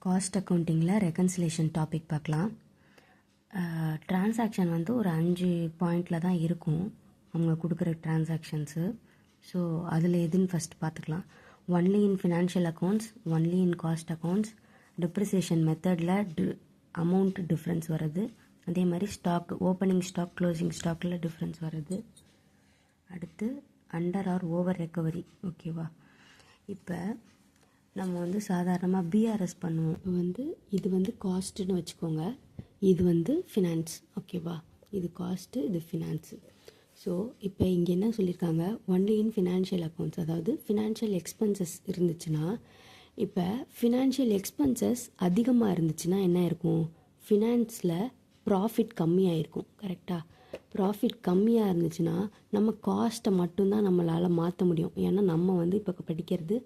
Cost அக்கௌண்டிங்கில் reconciliation topic பார்க்கலாம். Transaction வந்து ஒரு 5 பாயிண்டில் தான் இருக்கும் அவங்க கொடுக்குற டிரான்சாக்ஷன்ஸு. ஸோ அதில் எதுன்னு ஃபஸ்ட் பார்த்துக்கலாம். Only in financial accounts, only in cost accounts, depreciation மெத்தடில் அமௌண்ட் டிஃப்ரென்ஸ் வருது. அதே மாதிரி ஸ்டாக், ஓப்பனிங் ஸ்டாக், க்ளோசிங் ஸ்டாக்கில் டிஃப்ரென்ஸ் வருது. அடுத்து அண்டர் ஆர் ஓவர் ரெக்கவரி. ஓகேவா? இப்போ நம்ம வந்து சாதாரணமாக பிஆர்எஸ் பண்ணுவோம். இது வந்து காஸ்ட்டுன்னு வச்சுக்கோங்க, இது வந்து ஃபினான்ஸ். ஓகேவா? இது காஸ்ட்டு, இது ஃபினான்ஸு. ஸோ இப்போ இங்கே என்ன சொல்லியிருக்காங்க, ஒன்லி இன் ஃபினான்ஷியல் அக்கௌண்ட்ஸ், அதாவது ஃபினான்ஷியல் எக்ஸ்பென்சஸ் இருந்துச்சுன்னா, இப்போ ஃபினான்ஷியல் எக்ஸ்பென்சஸ் அதிகமாக இருந்துச்சுன்னா என்ன இருக்கும், ஃபினான்ஸில் ப்ராஃபிட் கம்மியாக இருக்கும். கரெக்டாக? ப்ராஃபிட் கம்மியாக இருந்துச்சுன்னா நம்ம காஸ்ட்டை மட்டும்தான் நம்மளால் மாற்ற முடியும். ஏன்னா நம்ம வந்து இப்போ படிக்கிறது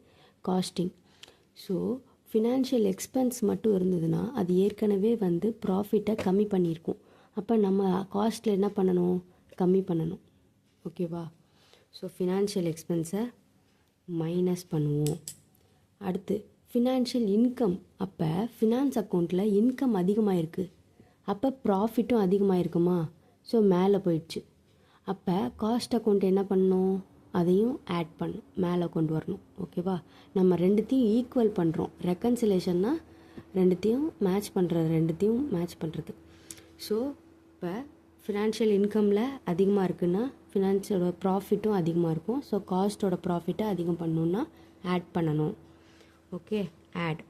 காஸ்டிங். ஸோ ஃபினான்ஷியல் எக்ஸ்பென்ஸ் மட்டும் இருந்ததுன்னா அது ஏற்கனவே வந்து ப்ராஃபிட்டை கம்மி பண்ணியிருக்கும். அப்போ நம்ம காஸ்ட்டில் என்ன பண்ணணும், கம்மி பண்ணணும். ஓகேவா? ஸோ ஃபினான்ஷியல் எக்ஸ்பென்ஸை மைனஸ் பண்ணுவோம். அடுத்து ஃபினான்ஷியல் இன்கம். அப்போ ஃபினான்ஸ் அக்கௌண்ட்டில் இன்கம் அதிகமாக இருக்குது, அப்போ ப்ராஃபிட்டும் அதிகமாக இருக்குமா? ஸோ மேலே போயிடுச்சு. அப்போ காஸ்ட் அக்கௌண்ட் என்ன பண்ணணும், அதையும் ஆட் பண்ணணும், மேலே கொண்டு வரணும். ஓகேவா? நம்ம ரெண்டுத்தையும் ஈக்குவல் பண்ணுறோம். ரெக்கன்சிலேஷன்னா ரெண்டுத்தையும் மேட்ச் பண்ணுறது. ஸோ இப்போ ஃபினான்ஷியல் இன்கமில் அதிகமாக இருக்குன்னா ஃபினான்ஸோட ப்ராஃபிட்டும் அதிகமாக இருக்கும். ஸோ காஸ்ட்டோட ப்ராஃபிட்டை அதிகம் பண்ணணுன்னா ஆட் பண்ணணும். Okay, add.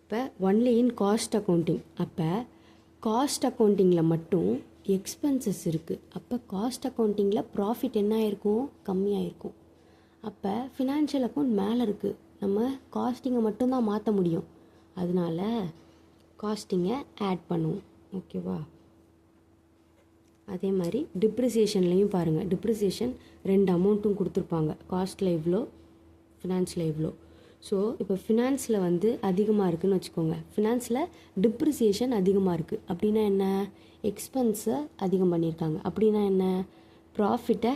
இப்போ ஒன்லி இன் காஸ்ட் அக்கௌண்டிங். அப்போ காஸ்ட் அக்கௌண்டிங்கில் மட்டும் எக்ஸ்பென்சஸ் இருக்குது. அப்போ காஸ்ட் அக்கௌண்டிங்கில் ப்ராஃபிட் என்ன ஆயிருக்கும், கம்மியாக இருக்கும். அப்போ ஃபினான்ஷியல் அக்கௌண்ட் மேலே இருக்குது, நம்ம காஸ்டிங்கை மட்டும்தான் மாற்ற முடியும். அதனால காஸ்டிங்கை ஆட் பண்ணுவோம். ஓகேவா? அதே மாதிரி டிப்ரிசியேஷன்லேயும் பாருங்கள், டிப்ரிசியேஷன் 2 அமௌண்ட்டும் கொடுத்துருப்பாங்க, காஸ்ட்டில் இவ்வளோ, ஃபினான்ஸில் இவ்வளோ. ஸோ இப்போ ஃபினான்ஸில் வந்து அதிகமாக இருக்குதுன்னு வச்சுக்கோங்க, ஃபினான்ஸில் டிப்ரிசியேஷன் அதிகமாக இருக்குது. அப்படின்னா என்ன, எக்ஸ்பென்ஸை அதிகம் பண்ணியிருக்காங்க. அப்படின்னா என்ன, ப்ராஃபிட்டை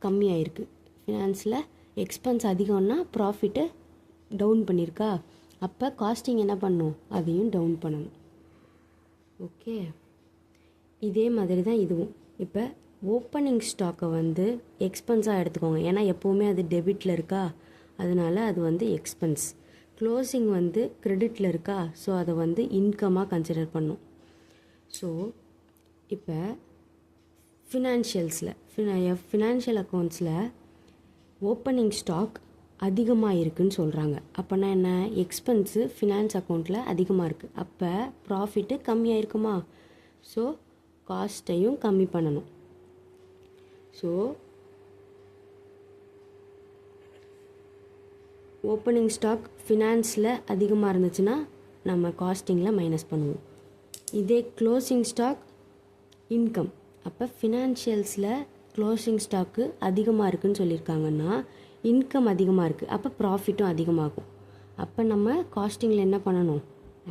கம்மியாக இருக்குது. ஃபினான்ஸில் எக்ஸ்பென்ஸ் அதிகம்னா ப்ராஃபிட்டை டவுன் பண்ணியிருக்கா, அப்போ காஸ்டிங் என்ன பண்ணணும், அதையும் டவுன் பண்ணணும். ஓகே, இதே மாதிரி தான் இதுவும். இப்போ ஓப்பனிங் ஸ்டாக்கை வந்து எக்ஸ்பென்ஸாக எடுத்துக்கோங்க, ஏன்னா எப்போவுமே அது டெபிட்டில் இருக்கா, அதனால் அது வந்து எக்ஸ்பென்ஸ். க்ளோசிங் வந்து கிரெடிட்டில் இருக்கா, ஸோ அதை வந்து இன்கமாக கன்சிடர் பண்ணும். ஸோ இப்போ ஃபினான்ஷியல் அக்கௌண்ட்ஸில் ஓப்பனிங் ஸ்டாக் அதிகமாக இருக்குதுன்னு சொல்கிறாங்க. அப்போனா என்ன, எக்ஸ்பென்ஸு ஃபினான்ஸ் அக்கௌண்ட்டில் அதிகமாக இருக்குது, அப்போ ப்ராஃபிட்டு கம்மியாக இருக்குமா? ஸோ காஸ்ட்டையும் கம்மி பண்ணணும். ஸோ ஓப்பனிங் ஸ்டாக் ஃபினான்ஸில் அதிகமாக இருந்துச்சுன்னா நம்ம காஸ்டிங்கில் மைனஸ் பண்ணுவோம். இதே க்ளோசிங் ஸ்டாக் இன்கம், அப்போ ஃபினான்ஷியல்ஸில் க்ளோசிங் ஸ்டாக்கு அதிகமாக இருக்குதுன்னு சொல்லியிருக்காங்கன்னா இன்கம் அதிகமாக இருக்குது, அப்போ ப்ராஃபிட்டும் அதிகமாகும். அப்போ நம்ம காஸ்டிங்கில் என்ன பண்ணணும்,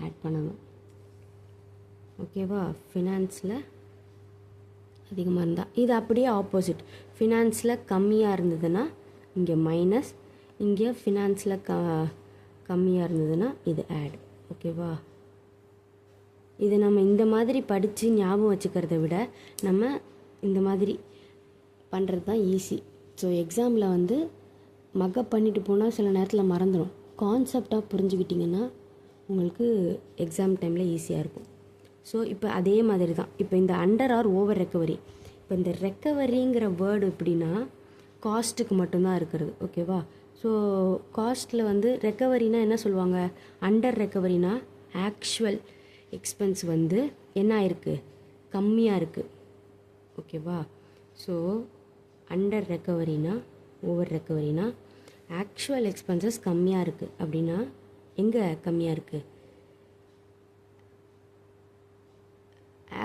ஆட் பண்ணணும். ஓகேவா? ஃபினான்ஸில் அதிகமாக இருந்தால் இது அப்படியே ஆப்போசிட், ஃபினான்ஸில் கம்மியாக இருந்ததுன்னா இங்கே மைனஸ், இங்கே ஃபினான்ஸில் கம்மியாக இருந்ததுன்னா இது ஆட். ஓகேவா? இதை நம்ம இந்த மாதிரி படித்து ஞாபகம் வச்சுக்கிறத விட நம்ம இந்த மாதிரி பண்ணுறது தான் ஈஸி. ஸோ எக்ஸாமில் வந்து மக்கப் பண்ணிட்டு போனால் சில நேரத்தில் மறந்துடும். கான்செப்டாக புரிஞ்சுக்கிட்டிங்கன்னா உங்களுக்கு எக்ஸாம் டைமில் ஈஸியாக இருக்கும். ஸோ இப்போ அதே மாதிரி தான், இப்போ இந்த அண்டர் ஆர் ஓவர் ரெக்கவரி. இப்போ இந்த ரெக்கவரிங்கிற வேர்டு எப்படின்னா காஸ்ட்டுக்கு மட்டும்தான் இருக்கிறது. ஓகேவா? ஸோ காஸ்ட்டில் வந்து ரெக்கவரினா என்ன சொல்லுவாங்க, அண்டர் ரெக்கவரினா ஆக்சுவல் எக்ஸ்பென்ஸ் வந்து என்ன ஆயிருக்கு, கம்மியாக இருக்குது. ஓகேவா? ஸோ அண்டர் ரெக்கவரினா, ஓவர் ரெக்கவரினா ஆக்சுவல் எக்ஸ்பென்சஸ் கம்மியாக இருக்குது. அப்படின்னா எங்கே கம்மியாக இருக்குது,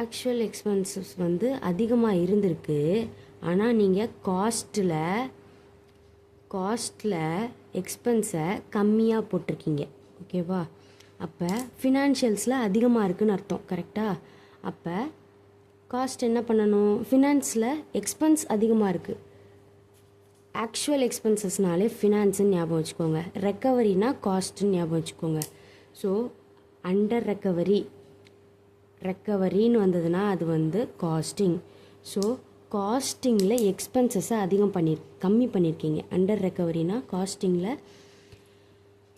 ஆக்சுவல் எக்ஸ்பென்சஸ் வந்து அதிகமாக இருந்திருக்கு, ஆனால் நீங்கள் காஸ்ட்டில் எக்ஸ்பென்ஸை கம்மியாக போட்டிருக்கீங்க. ஓகேவா? அப்போ ஃபினான்ஷியல்ஸில் அதிகமாக இருக்குதுன்னு அர்த்தம். கரெக்டாக? அப்போ காஸ்ட் என்ன பண்ணணும், ஃபினான்ஸில் எக்ஸ்பென்ஸ் அதிகமாக இருக்குது, ஆக்சுவல் எக்ஸ்பென்சஸ்னாலே ஃபினான்ஸுன்னு ஞாபகம் வச்சுக்கோங்க, ரெக்கவரினா காஸ்ட்டுன்னு ஞாபகம் வச்சுக்கோங்க. ஸோ அண்டர் ரெக்கவரின்னு வந்ததுன்னா அது வந்து காஸ்டிங். ஸோ காஸ்டிங்கில் எக்ஸ்பென்சஸை கம்மி பண்ணியிருக்கீங்க. அண்டர் ரெக்கவரினா காஸ்டிங்கில்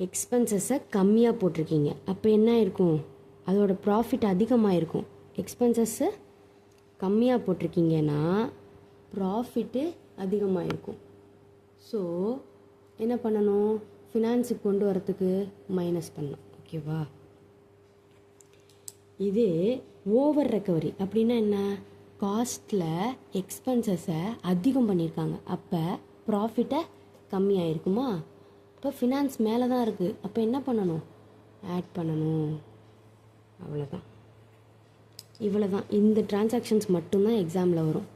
எக்ஸ்பென்சஸை கம்மியாக போட்டிருக்கீங்க. அப்போ என்ன இருக்கும், அதோட ப்ராஃபிட் அதிகமாக இருக்கும். எக்ஸ்பென்சஸ்ஸை கம்மியாக போட்டிருக்கீங்கன்னா ப்ராஃபிட்டு அதிகமாக இருக்கும். ஸோ என்ன பண்ணணும், ஃபினான்ஸுக்கு கொண்டு வரத்துக்கு மைனஸ் பண்ணணும். ஓகேவா? இது ஓவர் ரெக்கவரி அப்படின்னா என்ன, காஸ்ட்டில் எக்ஸ்பென்சஸை அதிகம் பண்ணியிருக்காங்க, அப்போ ப்ராஃபிட்டை கம்மியாயிருக்குமா. இப்போ ஃபினான்ஸ் மேலே தான் இருக்குது, அப்போ என்ன பண்ணணும், ஆட் பண்ணணும். அவ்வளோதான், இவ்வளோ தான். இந்த டிரான்சாக்ஷன்ஸ் மட்டும்தான் எக்ஸாமில் வரும்.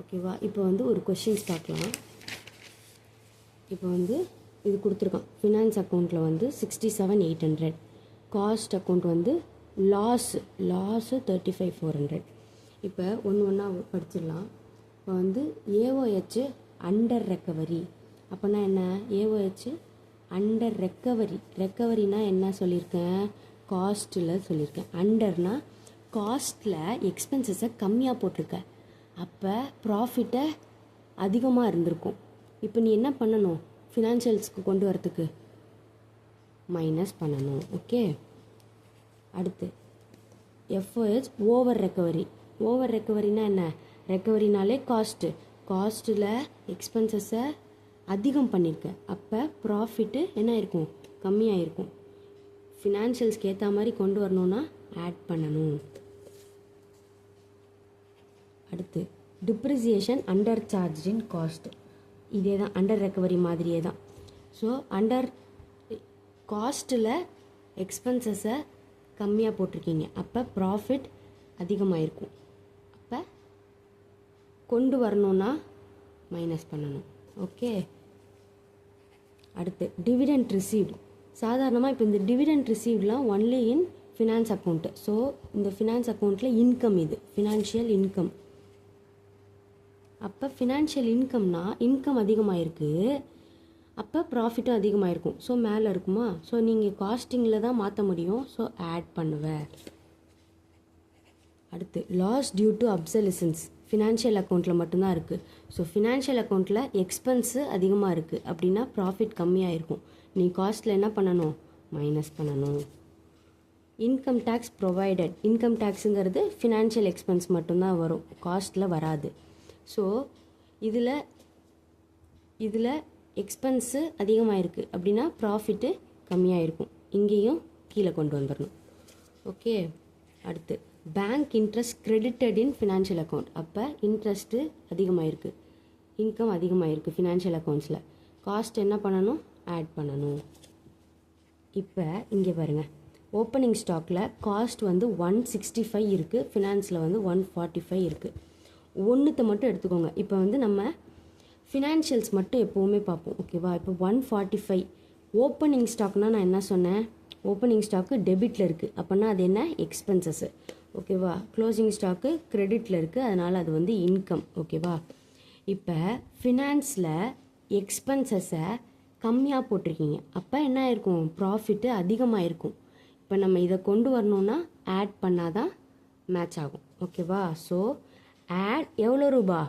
ஓகேவா? இப்போ வந்து ஒரு கொஷின்ஸ் பார்க்கலாம். இப்போ வந்து இது கொடுத்துருக்கான். ஃபினான்ஸ் அக்கௌண்ட்டில் வந்து 67,800, காஸ்ட் அக்கௌண்ட் வந்து லாஸு 35,400. இப்போ ஒன்றா படிச்சிடலாம். இப்போ வந்து ஏஓஹெச் அண்டர் ரெக்கவரி அப்போனா என்ன, ஏஓஹெச் அண்டர் ரெக்கவரினா என்ன சொல்லியிருக்கேன், காஸ்ட்டில் சொல்லியிருக்கேன். அண்டர்னா காஸ்ட்டில் எக்ஸ்பென்சஸை கம்மியாக போட்டிருக்க, அப்போ ப்ராஃபிட்டை அதிகமாக இருந்திருக்கும். இப்போ நீ என்ன பண்ணணும், ஃபினான்ஷியல்ஸ்க்கு கொண்டு வரத்துக்கு மைனஸ் பண்ணணும். ஓகே, அடுத்து எஃப்ஓஹெச் ஓவர் ரெக்கவரினா என்ன, ரெக்கவரினாலே காஸ்ட்டில் எக்ஸ்பென்சஸை அதிகம் பண்ணியிருக்க, அப்போ ப்ராஃபிட்டு என்ன இருக்கும், கம்மியாக இருக்கும். ஃபினான்ஷியல்ஸ்க்கு ஏற்ற மாதிரி கொண்டு வரணுன்னா ஆட் பண்ணணும். அடுத்து டிப்ரிசியேஷன் அண்டர் சார்ஜ் இன் காஸ்ட், இதே தான் அண்டர் ரெக்கவரி மாதிரியே தான். ஸோ அண்டர் காஸ்ட்டில் எக்ஸ்பென்சஸை கம்மியாக போட்டிருக்கீங்க, அப்போ ப்ராஃபிட் அதிகமாக இருக்கும். அப்போ கொண்டு வரணுன்னா மைனஸ் பண்ணணும். ஓகே, அடுத்து டிவிடெண்ட் ரிசீவ்டு. சாதாரணமாக இப்போ இந்த டிவிடெண்ட் ரிசீவ்லாம் only in finance account. So இந்த ஃபினான்ஸ் அக்கௌண்ட்டில் இன்கம், இது ஃபினான்ஷியல் இன்கம். அப்போ ஃபினான்ஷியல் இன்கம்னா இன்கம் அதிகமாக இருக்குது, அப்போ ப்ராஃபிட்டும் அதிகமாக இருக்கும். ஸோ மேலே இருக்குமா, ஸோ நீங்கள் காஸ்டிங்கில் தான் மாற்ற முடியும். ஸோ ஆட் பண்ணுவேன். அடுத்து லாஸ் டியூ டு அப்சலிசன்ஸ் ஃபினான்ஷியல் அக்கௌண்ட்டில் மட்டும்தான் இருக்குது. ஸோ ஃபினான்ஷியல் அக்கௌண்ட்டில் எக்ஸ்பென்ஸு அதிகமாக இருக்குது அப்படின்னா ப்ராஃபிட் கம்மியாக இருக்கும். நீ காஸ்ட்டில் என்ன பண்ணணும், மைனஸ் பண்ணணும். இன்கம் டேக்ஸ் ப்ரொவைடட், இன்கம் டேக்ஸுங்கிறது ஃபினான்ஷியல் எக்ஸ்பென்ஸ் மட்டும்தான் வரும், காஸ்ட்டில் வராது. ஸோ இதில் எக்ஸ்பென்ஸு அதிகமாக இருக்குது அப்படின்னா ப்ராஃபிட்டு கம்மியாக இருக்கும். இங்கேயும் கீழே கொண்டு வந்துடணும். ஓகே, அடுத்து பேங்க் இன்ட்ரெஸ்ட் கிரெடிட்டட் இன் ஃபினான்ஷியல் அக்கௌண்ட். அப்போ இன்ட்ரெஸ்ட்டு அதிகமாக இருக்குது, இன்கம் அதிகமாக இருக்குது ஃபினான்ஷியல் அக்கௌண்ட்ஸில். காஸ்ட் என்ன பண்ணணும், ஆட் பண்ணணும். இப்போ இங்கே பாருங்கள், ஓப்பனிங் ஸ்டாக்கில் காஸ்ட் வந்து 165 இருக்குது, ஃபினான்ஸில் வந்து 145 இருக்குது. ஒன்றுத்தை மட்டும் எடுத்துக்கோங்க. இப்போ வந்து நம்ம ஃபினான்ஷியல்ஸ் மட்டும் எப்போவுமே பார்ப்போம். ஓகேவா? இப்போ 145 ஓப்பனிங் ஸ்டாக்னால் நான் என்ன சொன்னேன், ஓப்பனிங் ஸ்டாக்கு டெபிட்டில் இருக்குது, அப்போனா அது என்ன, எக்ஸ்பென்சஸ்ஸு. ஓகேவா? க்ளோசிங் ஸ்டாக்கு கிரெடிட்டில் இருக்குது, அதனால் அது வந்து இன்கம். ஓகேவா? இப்போ ஃபினான்ஸில் எக்ஸ்பென்சஸை கம்மியாக போட்டிருக்கீங்க, அப்போ என்ன இருக்கும், ப்ராஃபிட்டு அதிகமாக இருக்கும். இப்போ நம்ம இதை கொண்டு வரணுன்னா ஆட் பண்ணால் தான் மேட்ச் ஆகும். ஓகேவா? ஸோ ஆட் எவ்வளோ ரூபா,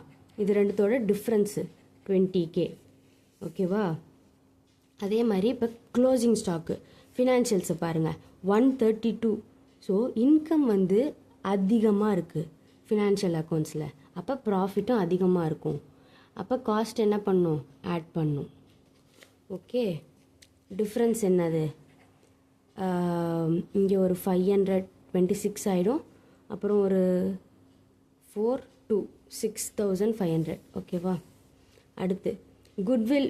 இது ரெண்டுத்தோட டிஃப்ரென்ஸு 20K. ஓகேவா? அதே மாதிரி இப்போ க்ளோசிங் ஸ்டாக்கு ஃபினான்ஷியல்ஸை பாருங்கள் 132. ஸோ இன்கம் வந்து அதிகமாக இருக்குது ஃபினான்ஷியல் அக்கௌண்ட்ஸில், அப்போ ப்ராஃபிட்டும் அதிகமாக இருக்கும். அப்போ காஸ்ட் என்ன பண்ணும், ஆட் பண்ணும். ஓகே, டிஃப்ரென்ஸ் என்னது, இங்கே ஒரு 526 ஆகிடும், அப்புறம் ஒரு 4 to 6,500. ஓகேவா? அடுத்து goodwill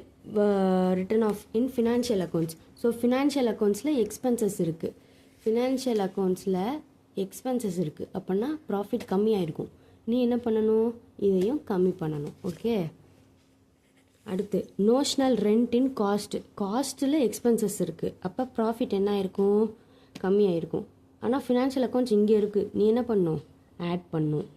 written off in financial accounts. So financial அக்கௌண்ட்ஸில் எக்ஸ்பென்சஸ் இருக்குது, ஃபினான்ஷியல் அக்கௌண்ட்ஸில் எக்ஸ்பென்சஸ் இருக்குது, அப்படின்னா ப்ராஃபிட் கம்மியாக இருக்கும். நீ என்ன பண்ணணும், இதையும் கம்மி பண்ணணும். ஓகே, அடுத்து நோஷ்னல் ரெண்ட் இன் காஸ்ட்டில் எக்ஸ்பென்சஸ் இருக்குது, அப்போ ப்ராஃபிட் என்ன ஆயிருக்கும், கம்மியாக இருக்கும். ஆனால் ஃபினான்ஷியல் அக்கௌண்ட்ஸ் இங்கே இருக்குது, நீ என்ன பண்ணணும், ஆட் பண்ணும்.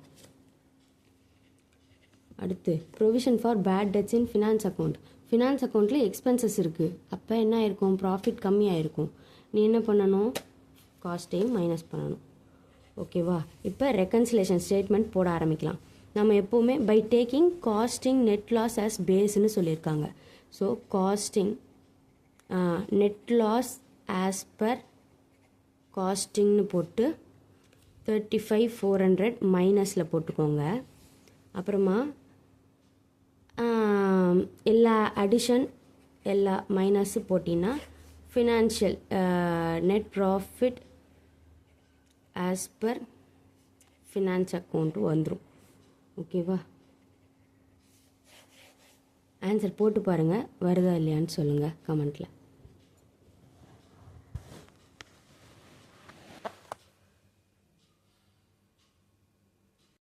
அடுத்து provision for bad debts in finance account. Finance அக்கௌண்ட்டில் எக்ஸ்பென்சஸ் இருக்குது, அப்போ என்ன ஆயிருக்கும், ப்ராஃபிட் கம்மியாக இருக்கும். நீ என்ன பண்ணணும், காஸ்ட்டையும் மைனஸ் பண்ணணும். ஓகேவா? இப்போ ரெக்கன்சிலேஷன் ஸ்டேட்மெண்ட் போட ஆரம்பிக்கலாம். நம்ம எப்போவுமே by taking costing net loss as பேஸ்ன்னு சொல்லியிருக்காங்க. So costing net loss as per காஸ்டிங்னு போட்டு 35,400 மைனஸில் போட்டுக்கோங்க. அப்புறமா எல்லா அடிஷன் எல்லா மைனஸு போட்டிங்கன்னா financial net profit as per finance account வந்துடும். ஓகேவா? ஆன்சர் போட்டு பாருங்கள், வருதா இல்லையான்னு சொல்லுங்கள் கமெண்ட்டில்.